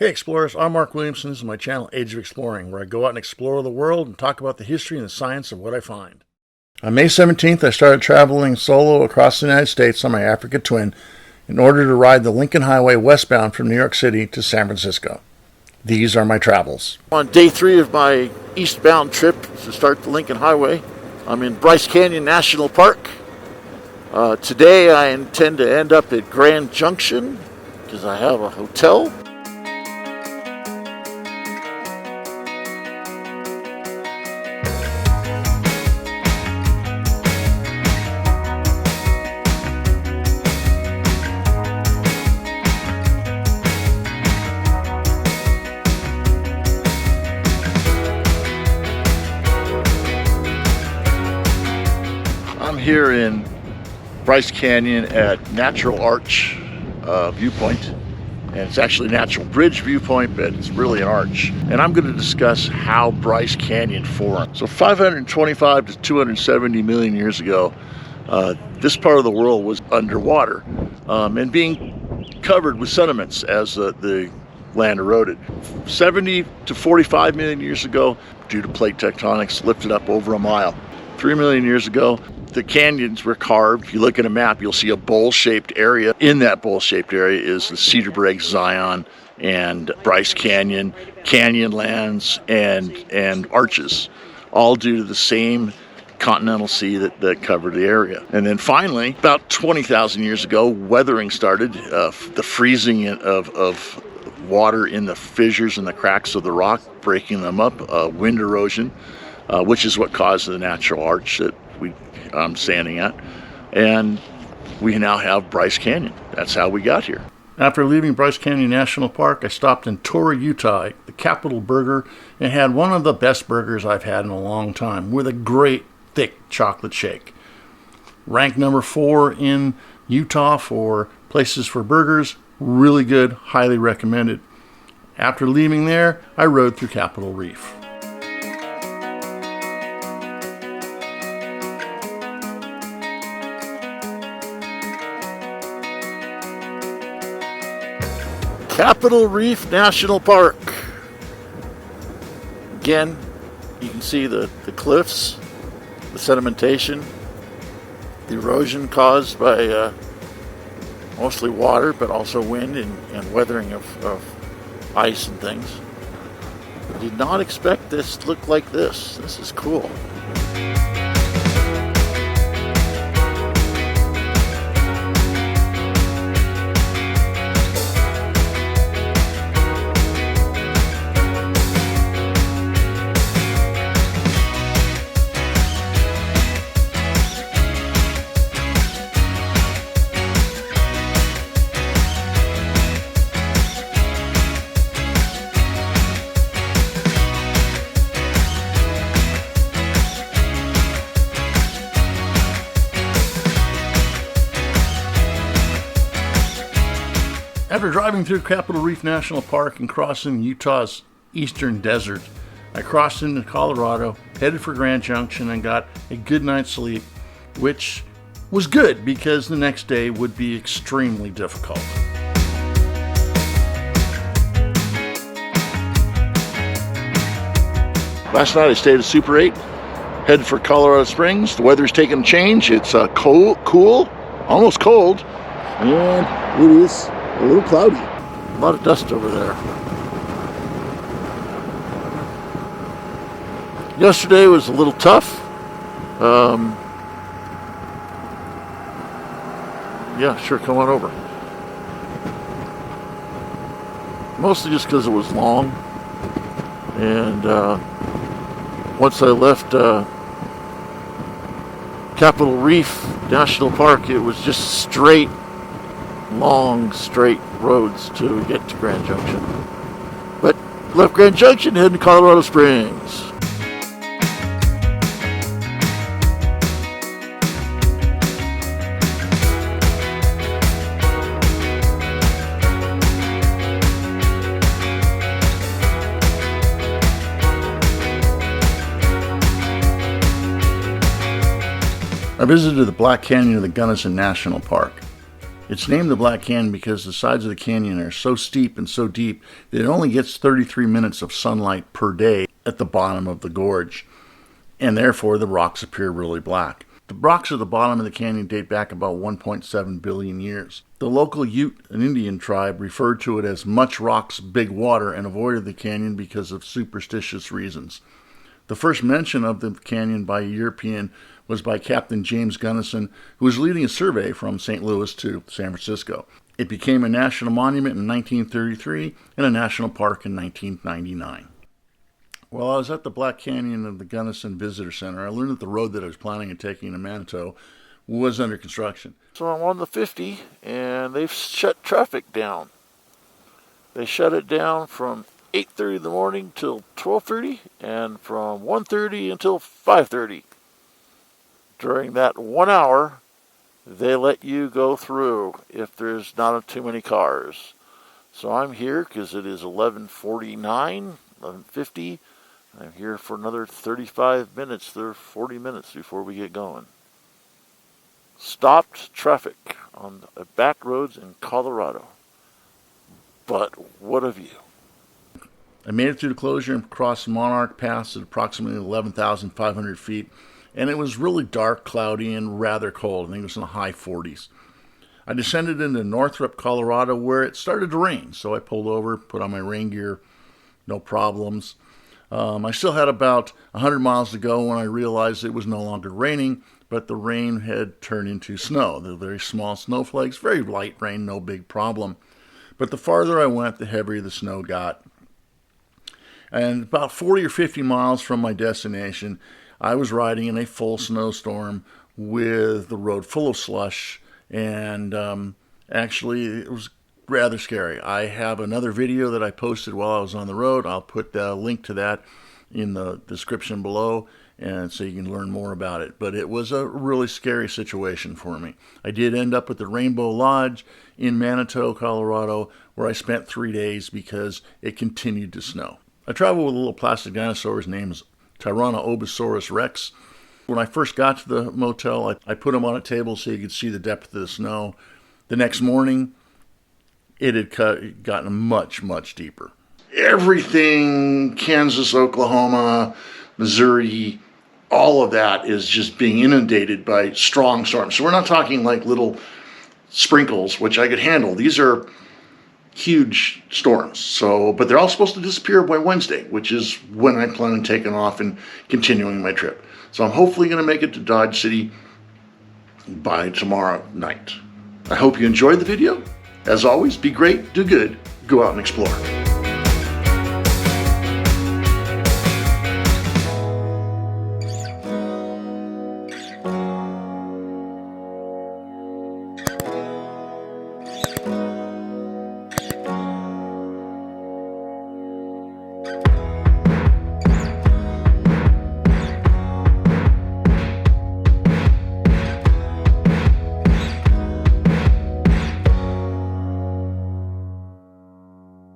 Hey explorers, I'm Mark Williamson. This is my channel Age of Exploring, where I go out and explore the world and talk about the history and the science of what I find. On May 17th, I started traveling solo across the United States on my Africa Twin in order to ride the Lincoln Highway westbound from New York City to San Francisco. These are my travels. On day 3 of my eastbound trip to start the Lincoln Highway, I'm in Bryce Canyon National Park. Today I intend to end up at Grand Junction because I have a hotel. Here in Bryce Canyon at Natural Arch viewpoint, and it's actually Natural Bridge viewpoint, but it's really an arch. And I'm going to discuss how Bryce Canyon formed. So 525 to 270 million years ago, this part of the world was underwater and being covered with sediments as the land eroded. 70 to 45 million years ago, due to plate tectonics, lifted up over a mile. 3 million years ago, the canyons were carved. If you look at a map, you'll see a bowl-shaped area. In that bowl-shaped area is the Cedar Break, Zion, and Bryce Canyon, Canyonlands, and arches, all due to the same continental sea that covered the area. And then finally, about 20,000 years ago, weathering started, the freezing of water in the fissures and the cracks of the rock, breaking them up, wind erosion, which is what caused the natural arch that I'm standing at, and we now have Bryce Canyon. That's how we got here. After leaving Bryce Canyon National Park, I stopped in Torrey, Utah, the Capital Burger, and had one of the best burgers I've had in a long time, with a great thick chocolate shake. Ranked number 4 in Utah for places for burgers. Really good, highly recommended. After leaving there, I rode through Capitol Reef. Capitol Reef National Park. Again, you can see the cliffs, the sedimentation, the erosion caused by mostly water, but also wind and weathering of ice and things. I did not expect this to look like this. This is cool. After driving through Capitol Reef National Park and crossing Utah's eastern desert, I crossed into Colorado, headed for Grand Junction, and got a good night's sleep, which was good because the next day would be extremely difficult. Last night I stayed at Super 8, headed for Colorado Springs. The weather's taking a change. It's cool, almost cold, and it is a little cloudy. A lot of dust over there. Yesterday was a little tough. Yeah, sure, come on over. Mostly just because it was long. And once I left Capitol Reef National Park, it was just long straight roads to get to Grand Junction. But left Grand Junction, heading to Colorado Springs. I visited the Black Canyon of the Gunnison National Park. It's named the Black Canyon because the sides of the canyon are so steep and so deep that it only gets 33 minutes of sunlight per day at the bottom of the gorge, and therefore the rocks appear really black. The rocks at the bottom of the canyon date back about 1.7 billion years. The local Ute, an Indian tribe, referred to it as Much Rock's Big Water and avoided the canyon because of superstitious reasons. The first mention of the canyon by a European was by Captain James Gunnison, who was leading a survey from St. Louis to San Francisco. It became a national monument in 1933 and a national park in 1999. While I was at the Black Canyon of the Gunnison Visitor Center, I learned that the road that I was planning on taking to Manitou was under construction. So I'm on the 50, and they've shut traffic down. They shut it down from 8:30 in the morning till 12:30, and from 1:30 until 5:30. During that 1 hour, they let you go through if there's not too many cars. So I'm here because it is 11:49, 11:50. I'm here for another 35 minutes, 40 minutes before we get going. Stopped traffic on the back roads in Colorado. But what a view. I made it through the closure and crossed Monarch Pass at approximately 11,500 feet, and it was really dark, cloudy, and rather cold. I think it was in the high 40s. I descended into Northrop, Colorado, where it started to rain, so I pulled over, put on my rain gear, no problems. I still had about 100 miles to go when I realized it was no longer raining, but the rain had turned into snow. They're very small snowflakes, very light rain, no big problem. But the farther I went, the heavier the snow got. And about 40 or 50 miles from my destination, I was riding in a full snowstorm with the road full of slush, and actually it was rather scary. I have another video that I posted while I was on the road. I'll put a link to that in the description below, and so you can learn more about it. But it was a really scary situation for me. I did end up at the Rainbow Lodge in Manitou, Colorado, where I spent 3 days because it continued to snow. I traveled with a little plastic dinosaur. His name is Tyrannosaurus Rex. When I first got to the motel, I put him on a table so you could see the depth of the snow. The next morning, it had gotten much, much deeper. Everything, Kansas, Oklahoma, Missouri, all of that is just being inundated by strong storms. So we're not talking like little sprinkles, which I could handle. These are huge storms. So, but they're all supposed to disappear by Wednesday, which is when I plan on taking off and continuing my trip. So I'm hopefully going to make it to Dodge City by tomorrow night. I hope you enjoyed the video. As always, be great, do good, go out and explore.